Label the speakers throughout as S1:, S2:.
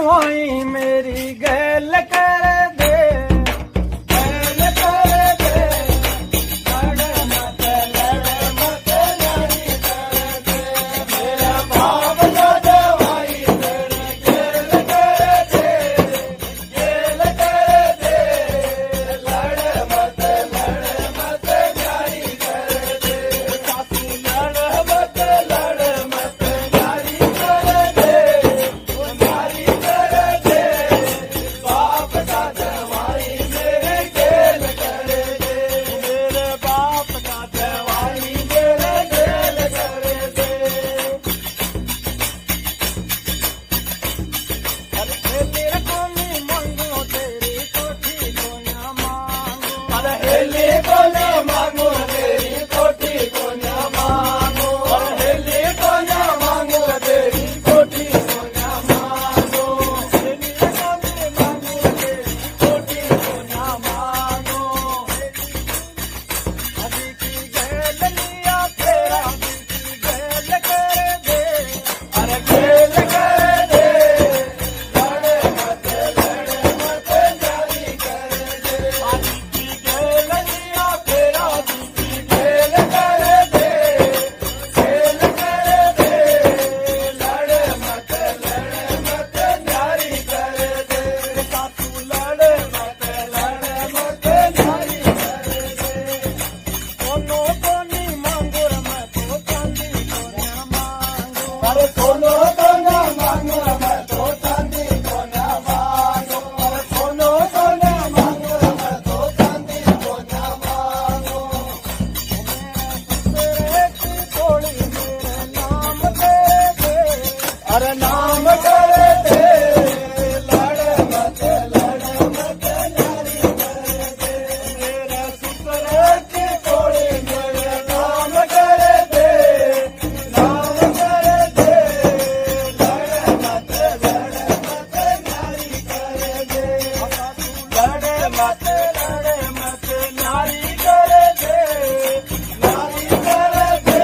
S1: जवाई मेरी गैल कर दे, गैल कर दे। लड़ मत यारी कर दे, मेरा बाप का जवाई मेरी गैल कर दे, गैल कर दे। लड़ मत यारी कर दे, सासू लड़ मत यारी कर दे, वो यारी कर दे। बाप का जवाई मेरे गैल कर दे, मेरे बाप का जवाई मेरे गैल कर दे। अरे तेरे को नहीं मांगो, तेरी कोठी को ना मांगो। अरे हेली को ना मांगो, तेरी कोठी को ना मांगो। अरे हेली को ना मांगो, तेरी कोठी को ना मांगो। हेली को नहीं मांगो, तेरी कोठी को ना मांगो। अभी की गैल लिया तेरा, अभी की गैल कर दे। अरे गैल कर दे, लड़ मत यारी कर दे। अभी की गैल लिया तेरा, अभी की गैल कर दे, गैल कर दे। लड़ मत यारी कर दे, सासू लड़ मत यारी कर दे। सोनो को नहीं मांगो, मैं तो चांदी को ना मांगो। अरे सोनो को ना मांगो, मैं तो चांदी को ना मांगो। अरे सोनो को ना मांगो, मैं तो चांदी को ना मांगो। मेरे की थोड़ी मेरे नाम दे दे, अरे नाम कर दे। लड़ मत यारी कर दे, मेरे ससुरे की थोड़ी मेरे नाम कर दे, नाम कर दे। लड़ मत यारी कर दे, लड़ मत यारी कर दे, यारी कर दे।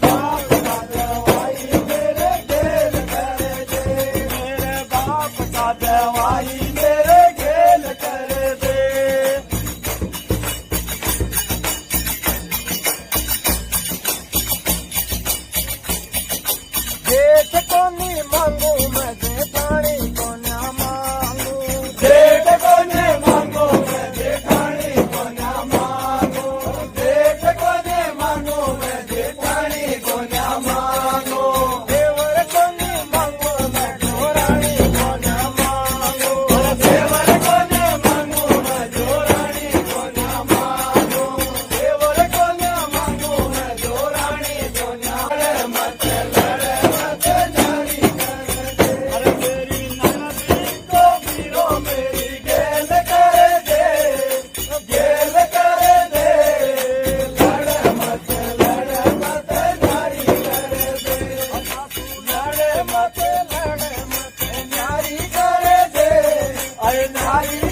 S1: बाप का जवाई मेरे गैल कर दे, मेरे बाप का जवाई मेरे गैल कर दे। जेठ को नहीं मांगो, मैं जेठानी को ना मांगू। जेठ को नहीं मांगो, मैं जेठानी को ना मांगो। जेठ को नहीं मांगो, मैं जेठानी को ना मांगो। देवर को नहीं मांगो, मैं जोरानी को ना मांगो। देवर को नहीं मांगो, मैं जोरानी को ना मांगो। देवर को ना मांगो, मैं जोरानी को ना। लड़ मत यारी कर दे, अरे मेरी ननदी को वीरो मेरी गैल कर दे, गैल कर दे। लड़ मत यारी कर दे, सासू लड़ मत यारी कर दे, अरे नारी